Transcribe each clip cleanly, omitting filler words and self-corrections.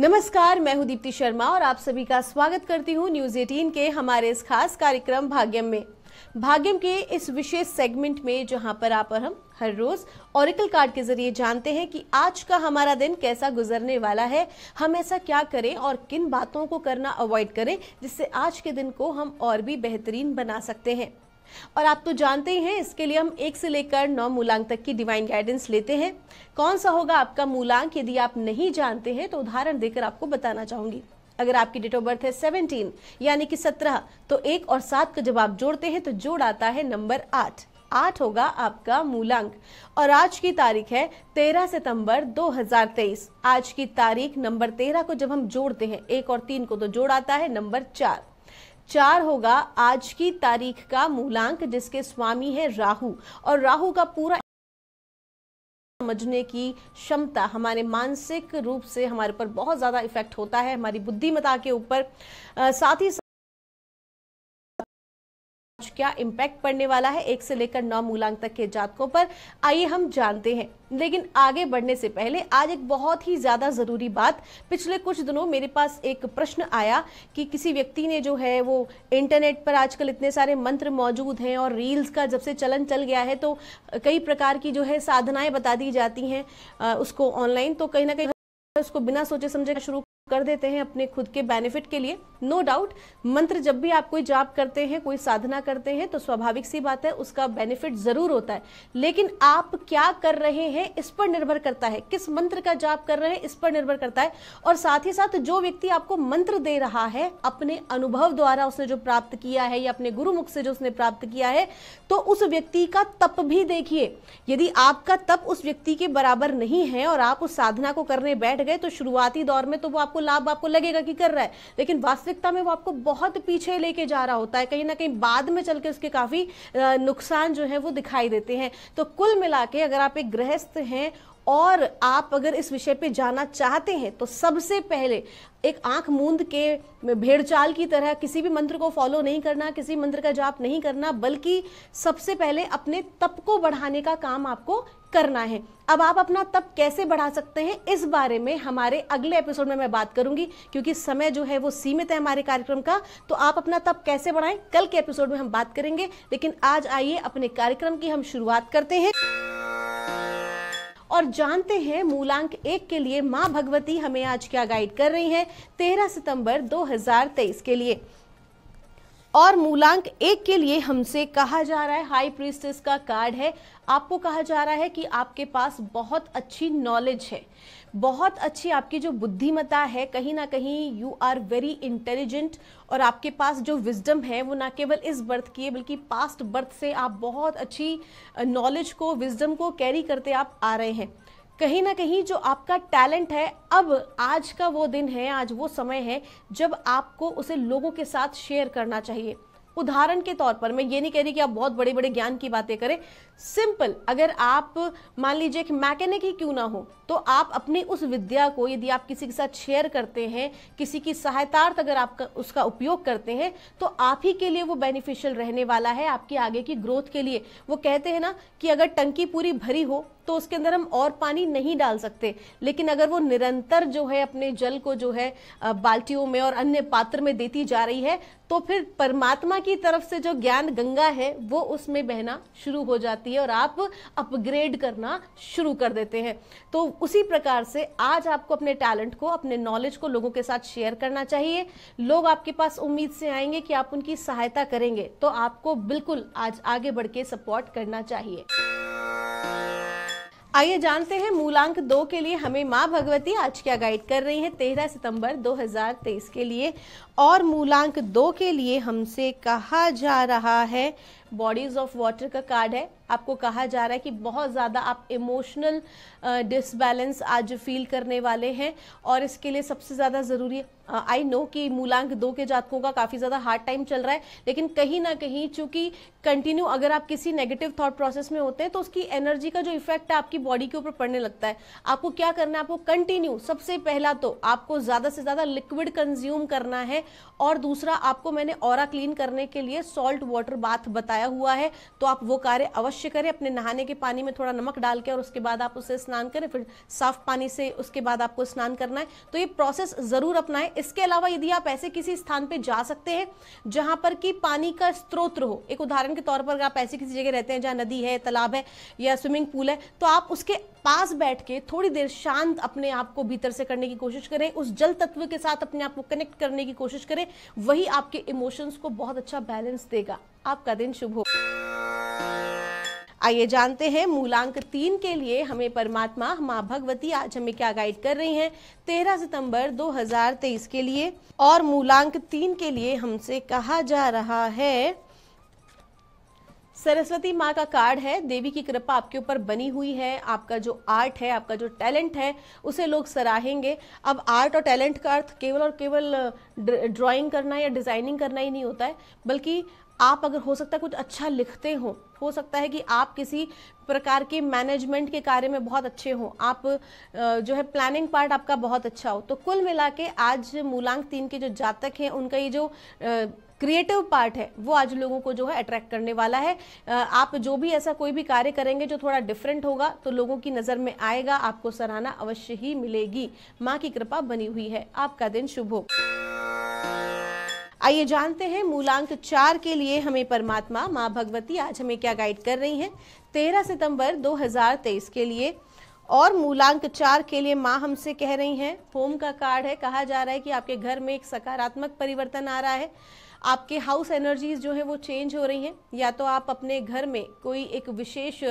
नमस्कार, मैं हूं दीप्ति शर्मा और आप सभी का स्वागत करती हूं न्यूज 18 के हमारे इस खास कार्यक्रम भाग्यम में। भाग्यम के इस विशेष सेगमेंट में जहां पर आप और हम हर रोज ऑरेकल कार्ड के जरिए जानते हैं कि आज का हमारा दिन कैसा गुजरने वाला है, हम ऐसा क्या करें और किन बातों को करना अवॉइड करें जिससे आज के दिन को हम और भी बेहतरीन बना सकते हैं। और आप तो जानते ही हैं, इसके लिए हम 1 से लेकर 9 मूलांक तक की डिवाइन गाइडेंस लेते हैं। कौन सा होगा आपका मूलांक, यदि आप नहीं जानते हैं तो उदाहरण देकर आपको बताना चाहूंगी। अगर आपकी डेट ऑफ बर्थ है 17 यानी कि 17, तो 1 और 7 का जब आप जोड़ते हैं तो जोड़ आता है नंबर 8। 8 होगा आपका मूलांक। और आज की तारीख है 13 सितंबर 2023। आज की तारीख नंबर 13 को जब हम जोड़ते हैं 1 और 3 को तो जोड़ आता है नंबर 4। 4 होगा आज की तारीख का मूलांक, जिसके स्वामी है राहु। और राहु का पूरा समझने की क्षमता हमारे मानसिक रूप से हमारे ऊपर बहुत ज्यादा इफेक्ट होता है, हमारी बुद्धिमत्ता के ऊपर। साथ ही क्या इम्पैक्ट पड़ने वाला है 1 से लेकर 9 मूलांक तक के जातकों पर, आइए हम जानते हैं। लेकिन आगे बढ़ने से पहले आज एक बहुत ही ज्यादा जरूरी बात। पिछले कुछ दिनों मेरे पास एक प्रश्न आया कि किसी व्यक्ति ने जो है वो इंटरनेट पर आजकल इतने सारे मंत्र मौजूद हैं और रील्स का जब से चलन चल गया है तो कई प्रकार की जो है साधनाएं बता दी जाती हैं उसको ऑनलाइन, तो कहीं ना कहीं उसको बिना सोचे समझे शुरू कर देते हैं अपने खुद के बेनिफिट के लिए। नो डाउट, मंत्र जब भी आप कोई जाप करते हैं, कोई साधना करते हैं तो स्वाभाविक सी बात है उसका बेनिफिट जरूर होता है, लेकिन आप क्या कर रहे हैं इस पर निर्भर करता है, किस मंत्र का जाप कर रहे हैं इस पर निर्भर करता है। और साथ ही साथ जो व्यक्ति आपको मंत्र दे रहा है अपने अनुभव द्वारा उसने जो प्राप्त किया है या अपने गुरुमुख से जो उसने प्राप्त किया है, तो उस व्यक्ति का तप भी देखिए। यदि आपका तप उस व्यक्ति के बराबर नहीं है और आप उस साधना को करने बैठ गए तो शुरुआती दौर में तो वो लाभ आपको लगेगा कि कर रहा है, लेकिन वास्तविकता में वो आपको बहुत पीछे लेके जा रहा होता है। कहीं ना कहीं बाद में चल के उसके काफी नुकसान जो है वो दिखाई देते हैं। तो कुल मिला के अगर आप एक गृहस्थ हैं और आप अगर इस विषय पे जाना चाहते हैं तो सबसे पहले एक आंख मूंद के भेड़चाल की तरह किसी भी मंत्र को फॉलो नहीं करना, किसी मंत्र का जाप नहीं करना, बल्कि सबसे पहले अपने तप को बढ़ाने का काम आपको करना है। अब आप अपना तप कैसे बढ़ा सकते हैं इस बारे में हमारे अगले एपिसोड में मैं बात करूंगी, क्योंकि समय जो है वो सीमित है हमारे कार्यक्रम का। तो आप अपना तप कैसे बढ़ाएं कल के एपिसोड में हम बात करेंगे, लेकिन आज आइए अपने कार्यक्रम की हम शुरुआत करते हैं और जानते हैं मूलांक 1 के लिए मां भगवती हमें आज क्या गाइड कर रही हैं 13 सितंबर 2023 के लिए। और मूलांक 1 के लिए हमसे कहा जा रहा है, हाई प्रीस्टेस का कार्ड है, आपको कहा जा रहा है कि आपके पास बहुत अच्छी नॉलेज है, बहुत अच्छी आपकी जो बुद्धिमत्ता है, कहीं ना कहीं यू आर वेरी इंटेलिजेंट। और आपके पास जो विजडम है वो ना केवल इस बर्थ की है बल्कि पास्ट बर्थ से आप बहुत अच्छी नॉलेज को, विजडम को कैरी करते आप आ रहे हैं। कहीं ना कहीं जो आपका टैलेंट है, अब आज का वो दिन है, आज वो समय है जब आपको उसे लोगों के साथ शेयर करना चाहिए। उदाहरण के तौर पर मैं ये नहीं कह रही कि आप बहुत बड़े बड़े ज्ञान की बातें करें, सिंपल अगर आप मान लीजिए कि मैकेनिक ही क्यों ना हो तो आप अपनी उस विद्या को यदि आप किसी के साथ शेयर करते हैं, किसी की सहायतार्थ अगर आप उसका उपयोग करते हैं तो आप ही के लिए वो बेनिफिशियल रहने वाला है, आपकी आगे की ग्रोथ के लिए। वो कहते हैं ना कि अगर टंकी पूरी भरी हो तो उसके अंदर हम और पानी नहीं डाल सकते, लेकिन अगर वो निरंतर जो है अपने जल को जो है बाल्टियों में और अन्य पात्र में देती जा रही है तो फिर परमात्मा की तरफ से जो ज्ञान गंगा है वो उसमें बहना शुरू हो जाती है और आप अपग्रेड करना शुरू कर देते हैं। तो उसी प्रकार से आज आपको अपने टैलेंट को, अपने नॉलेज को लोगों के साथ शेयर करना चाहिए। लोग आपके पास उम्मीद से आएंगे कि आप उनकी सहायता करेंगे, तो आपको बिल्कुल आज आगे बढ़ के सपोर्ट करना चाहिए। आइए जानते हैं मूलांक 2 के लिए हमें मां भगवती आज क्या गाइड कर रही है 13 सितंबर 2023 के लिए। और मूलांक 2 के लिए हमसे कहा जा रहा है, बॉडीज ऑफ वाटर का कार्ड है। आपको कहा जा रहा है कि बहुत ज़्यादा आप इमोशनल डिसबैलेंस आज फील करने वाले हैं और इसके लिए सबसे ज़्यादा ज़रूरी आई नो कि मूलांक 2 के जातकों का काफ़ी ज़्यादा हार्ड टाइम चल रहा है, लेकिन कहीं ना कहीं चूंकि कंटिन्यू अगर आप किसी नेगेटिव थॉट प्रोसेस में होते हैं तो उसकी एनर्जी का जो इफेक्ट है आपकी बॉडी के ऊपर पड़ने लगता है। आपको क्या करना है, आपको कंटिन्यू, सबसे पहला तो आपको ज़्यादा से ज़्यादा लिक्विड कंज्यूम करना है और दूसरा, आपको मैंने ऑरा क्लीन करने के लिए सॉल्ट वाटर बाथ बताया हुआ है, तो आप वो कार्य अवश्य करें। अपने नहाने के पानी में थोड़ा नमक डाल के और उसके बाद आप उससे स्नान करें, फिर साफ पानी से उसके बाद आपको स्नान करना है। तो ये प्रोसेस जरूर अपनाएं। इसके अलावा यदि आप ऐसे किसी स्थान पे जा सकते हैं जहां पर कि पानी का स्रोत हो, एक उदाहरण के तौर पर आप ऐसी किसी जगह रहते हैं जहां नदी है, तालाब है या स्विमिंग पूल है, तो आप उसके पास बैठ के थोड़ी देर शांत अपने आप को भीतर से करने की कोशिश करें, उस जल तत्व के साथ अपने आप को कनेक्ट करने की कोशिश करें। वही आपके इमोशंस को बहुत अच्छा बैलेंस देगा। आपका दिन शुभ हो। आइए जानते हैं मूलांक 3 के लिए हमें परमात्मा माँ भगवती आज हमें क्या गाइड कर रही हैं 13 सितंबर 2023 के लिए। और मूलांक 3 के लिए हमसे कहा जा रहा है, सरस्वती माँ का कार्ड है। देवी की कृपा आपके ऊपर बनी हुई है। आपका जो आर्ट है, आपका जो टैलेंट है, उसे लोग सराहेंगे। अब आर्ट और टैलेंट का अर्थ केवल और केवल ड्राइंग करना या डिजाइनिंग करना ही नहीं होता है, बल्कि आप अगर हो सकता है कुछ अच्छा लिखते हो सकता है कि आप किसी प्रकार के मैनेजमेंट के कार्य में बहुत अच्छे हो, आप जो है प्लानिंग पार्ट आपका बहुत अच्छा हो। तो कुल मिला के आज मूलांक 3 के जो जातक हैं उनका ये जो क्रिएटिव पार्ट है वो आज लोगों को जो है अट्रैक्ट करने वाला है। आप जो भी ऐसा कोई भी कार्य करेंगे जो थोड़ा डिफरेंट होगा तो लोगों की नजर में आएगा, आपको सराहना अवश्य ही मिलेगी। माँ की कृपा बनी हुई है। आपका दिन शुभ हो। आइए जानते हैं मूलांक 4 के लिए हमें परमात्मा माँ भगवती आज हमें क्या गाइड कर रही हैं 13 सितंबर 2023 के लिए। और मूलांक 4 के लिए माँ हमसे कह रही हैं, होम का कार्ड है। कहा जा रहा है कि आपके घर में एक सकारात्मक परिवर्तन आ रहा है। आपके हाउस एनर्जीज जो है वो चेंज हो रही हैं। या तो आप अपने घर में कोई एक विशेष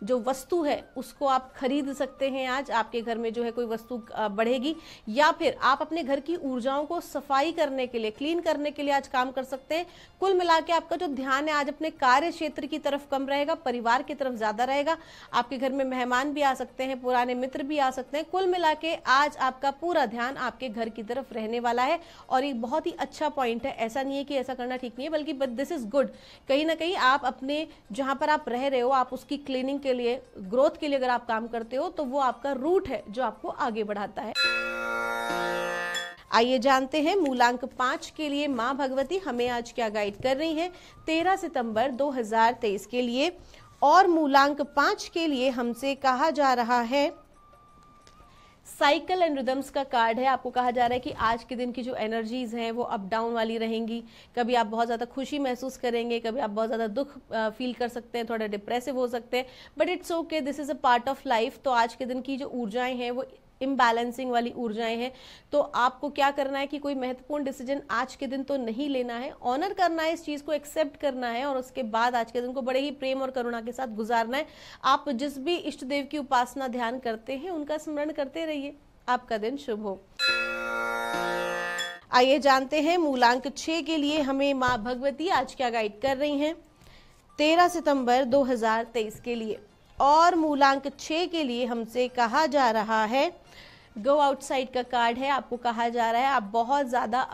जो वस्तु है उसको आप खरीद सकते हैं। आज आपके घर में जो है कोई वस्तु बढ़ेगी, या फिर आप अपने घर की ऊर्जाओं को सफाई करने के लिए, क्लीन करने के लिए आज काम कर सकते हैं। कुल मिला के आपका जो ध्यान है आज अपने कार्य क्षेत्र की तरफ कम रहेगा, परिवार की तरफ ज्यादा रहेगा। आपके घर में मेहमान भी आ सकते हैं, पुराने मित्र भी आ सकते हैं। कुल मिला के आज आपका पूरा ध्यान आपके घर की तरफ रहने वाला है और एक बहुत ही अच्छा पॉइंट है। ऐसा नहीं है कि ऐसा करना ठीक नहीं है, बल्कि बट दिस इज गुड। कहीं ना कहीं आप अपने जहां पर आप रह रहे हो, आप उसकी क्लीनिंग के लिए, ग्रोथ के लिए अगर आप काम करते हो तो वो आपका रूट है जो आपको आगे बढ़ाता है। आइए जानते हैं मूलांक 5 के लिए माँ भगवती हमें आज क्या गाइड कर रही हैं 13 सितंबर 2023 के लिए। और मूलांक 5 के लिए हमसे कहा जा रहा है, साइकिल एंड रिदम्स का कार्ड है। आपको कहा जा रहा है कि आज के दिन की जो एनर्जीज हैं वो अप डाउन वाली रहेंगी। कभी आप बहुत ज़्यादा खुशी महसूस करेंगे, कभी आप बहुत ज़्यादा दुख फील कर सकते हैं, थोड़ा डिप्रेसिव हो सकते हैं, but it's okay, this is a part of life. तो आज के दिन की जो ऊर्जाएं हैं वो इम्बैलेंसिंग वाली ऊर्जाएं हैं। तो आपको क्या करना है कि कोई महत्वपूर्ण डिसीजन आज के दिन तो नहीं लेना है, ऑनर करना है, इस चीज को एक्सेप्ट करना है और उसके बाद आज के दिन को बड़े ही प्रेम और करुणा के साथ गुजारना है। आप जिस भी इष्ट देव की उपासना ध्यान करते हैं उनका स्मरण करते रहिए। आपका दिन शुभ हो। आइए जानते हैं मूलांक 6 के लिए हमें माँ भगवती आज क्या गाइड कर रही हैं 13 सितंबर 2023 के लिए। और मूलांक 6 के लिए हमसे कहा जा रहा है, गो आउटसाइड का कार्ड है। आपको कहा जा रहा है आप बहुत ज़्यादा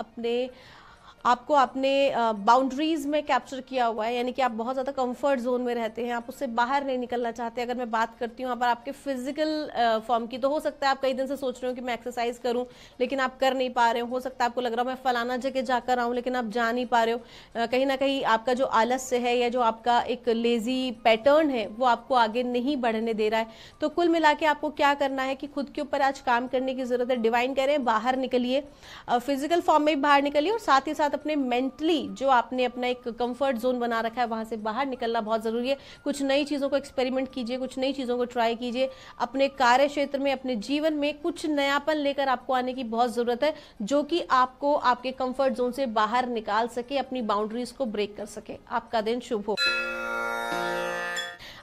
आपको अपने बाउंड्रीज में कैप्चर किया हुआ है, यानी कि आप बहुत ज़्यादा कंफर्ट जोन में रहते हैं, आप उससे बाहर नहीं निकलना चाहते। अगर मैं बात करती हूँ यहाँ पर आपके फिजिकल फॉर्म की, तो हो सकता है आप कई दिन से सोच रहे हो कि मैं एक्सरसाइज करूँ लेकिन आप कर नहीं पा रहे हो सकता है आपको लग रहा हो मैं फलाना जगह जाकर आऊँ लेकिन आप जा नहीं पा रहे हो। कहीं ना कहीं आपका जो आलस्य है या जो आपका एक लेजी पैटर्न है वो आपको आगे नहीं बढ़ने दे रहा है। तो कुल मिला के आपको क्या करना है कि खुद के ऊपर आज काम करने की जरूरत है। डिवाइन कह रहे हैं बाहर निकलिए, फिजिकल फॉर्म में भी बाहर निकलिए और साथ ही साथ अपने मेंटली जो आपने अपना एक कंफर्ट जोन बना रखा है वहां से बाहर निकलना बहुत जरूरी है। कुछ नई चीजों को एक्सपेरिमेंट कीजिए, कुछ नई चीजों को ट्राई कीजिए। अपने कार्य क्षेत्र में, अपने जीवन में कुछ नयापन लेकर आपको आने की बहुत जरूरत है, जो कि आपको आपके कंफर्ट जोन से बाहर निकाल सके, अपनी बाउंड्रीज को ब्रेक कर सके। आपका दिन शुभ हो।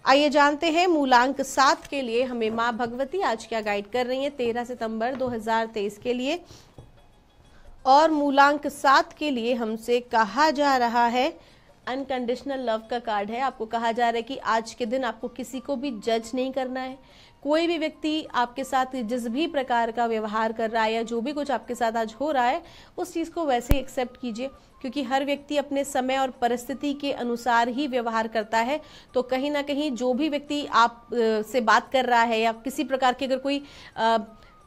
आइए जानते हैं मूलांक 7 के लिए हमें माँ भगवती आज क्या गाइड कर रही है 13 सितंबर 2023 के लिए। और मूलांक 7 के लिए हमसे कहा जा रहा है, अनकंडीशनल लव का कार्ड है। आपको कहा जा रहा है कि आज के दिन आपको किसी को भी जज नहीं करना है। कोई भी व्यक्ति आपके साथ जिस भी प्रकार का व्यवहार कर रहा है या जो भी कुछ आपके साथ आज हो रहा है उस चीज़ को वैसे ही एक्सेप्ट कीजिए, क्योंकि हर व्यक्ति अपने समय और परिस्थिति के अनुसार ही व्यवहार करता है। तो कहीं ना कहीं जो भी व्यक्ति आप से बात कर रहा है या किसी प्रकार की अगर कोई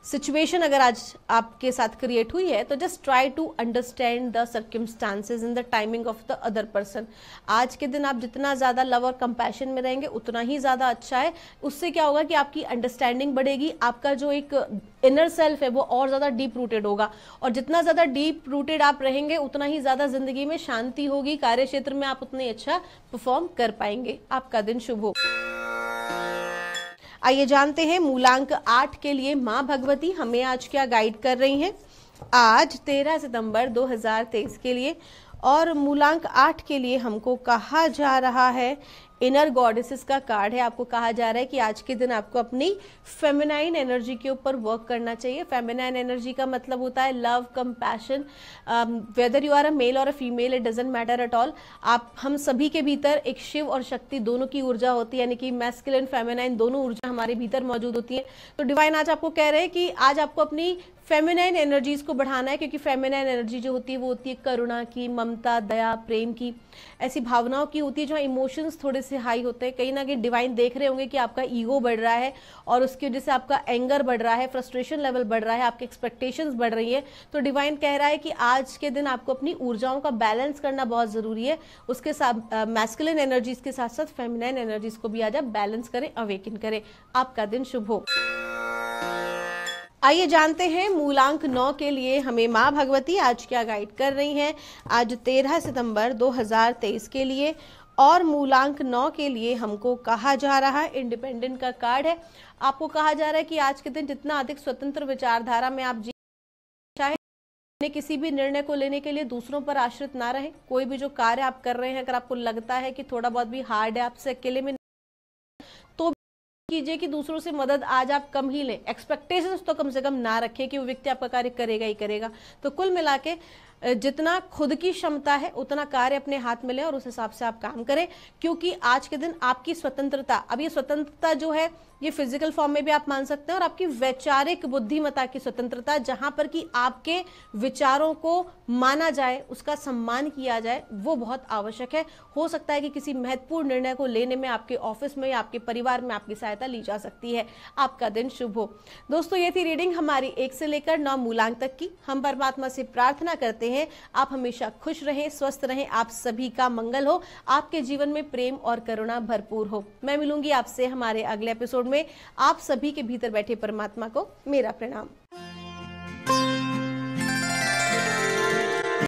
सिचुएशन अगर आज आपके साथ क्रिएट हुई है तो just try to understand the circumstances in the timing of the other person. आज के दिन आप जितना ज़्यादा लव और कंपैशन में रहेंगे उतना ही ज़्यादा अच्छा है। उससे क्या होगा कि आपकी अंडरस्टैंडिंग बढ़ेगी, आपका जो एक इनर सेल्फ है वो और ज़्यादा डीप रूटेड होगा, और जितना ज़्यादा डीप रूटेड आप रहेंगे उतना ही ज़्यादा जिंदगी में शांति होगी, कार्य क्षेत्र में आप उतने अच्छा परफॉर्म कर पाएंगे। आपका दिन शुभ हो। आइए जानते हैं मूलांक 8 के लिए माँ भगवती हमें आज क्या गाइड कर रही हैं आज 13 सितंबर 2023 के लिए। और मूलांक 8 के लिए हमको कहा जा रहा है, इनर गॉडेसेस का कार्ड है। आपको कहा जा रहा है कि आज के दिन आपको अपनी फेमिनाइन एनर्जी के ऊपर वर्क करना चाहिए। फेमिनाइन एनर्जी का मतलब होता है love, compassion, whether you are a male और a female, it doesn't matter at all. हम सभी के भीतर एक शिव और शक्ति दोनों की ऊर्जा होती है, यानी कि मैस्कुलिन फेमिनाइन दोनों ऊर्जा हमारे भीतर मौजूद होती है। तो डिवाइन आज आपको कह रहे हैं कि आज आपको अपनी फेमिनाइन एनर्जीज को बढ़ाना है, क्योंकि फेमिनाइन एनर्जी जो होती है वो होती है करुणा की, ममता, दया, प्रेम की, ऐसी भावनाओं की होती है जहाँ इमोशंस थोड़े से हाई होते हैं। कहीं ना कहीं डिवाइन देख रहे होंगे कि आपका ईगो बढ़ रहा है और उसकी वजह से आपका एंगर बढ़ रहा है, फ्रस्ट्रेशन लेवल बढ़ रहा है, आपकी एक्सपेक्टेशंस बढ़ रही है। तो डिवाइन कह रहा है कि आज के दिन आपको अपनी ऊर्जाओं का बैलेंस करना बहुत जरूरी है। उसके साथ मैस्कुलिन एनर्जीज के साथ साथ फेमिनाइन एनर्जीज को भी आज आप बैलेंस करें, अवेकन करें। आपका दिन शुभ हो। आइए जानते हैं मूलांक 9 के लिए हमें माँ भगवती आज क्या गाइड कर रही हैं आज 13 सितंबर 2023 के लिए। और मूलांक 9 के लिए हमको कहा जा रहा है, इंडिपेंडेंट का कार्ड है। आपको कहा जा रहा है कि आज के दिन जितना अधिक स्वतंत्र विचारधारा में आप जी चाहे किसी भी निर्णय को लेने के लिए दूसरों पर आश्रित ना रहें। कोई भी जो कार्य आप कर रहे हैं, अगर आपको लगता है कि थोड़ा बहुत भी हार्ड है, आपसे अकेले में तो कीजिए कि दूसरों से मदद आज आप कम ही लें। एक्सपेक्टेशंस तो कम से कम ना रखें कि वो व्यक्ति आपका कार्य करेगा ही करेगा। तो कुल मिला के जितना खुद की क्षमता है उतना कार्य अपने हाथ में लें और उस हिसाब से आप काम करें, क्योंकि आज के दिन आपकी स्वतंत्रता, अब ये स्वतंत्रता जो है ये फिजिकल फॉर्म में भी आप मान सकते हैं, और आपकी वैचारिक बुद्धिमत्ता की स्वतंत्रता, जहां पर कि आपके विचारों को माना जाए, उसका सम्मान किया जाए, वो बहुत आवश्यक है। हो सकता है कि किसी महत्वपूर्ण निर्णय को लेने में आपके ऑफिस में या आपके परिवार में आपकी सहायता ली जा सकती है। आपका दिन शुभ हो। दोस्तों, ये थी रीडिंग हमारी 1 से लेकर 9 मूलांक तक की। हम परमात्मा से प्रार्थना करते हैं आप हमेशा खुश रहें, स्वस्थ रहें, आप सभी का मंगल हो, आपके जीवन में प्रेम और करुणा भरपूर हो। मैं मिलूंगी आपसे हमारे अगले एपिसोड में। आप सभी के भीतर बैठे परमात्मा को मेरा प्रणाम।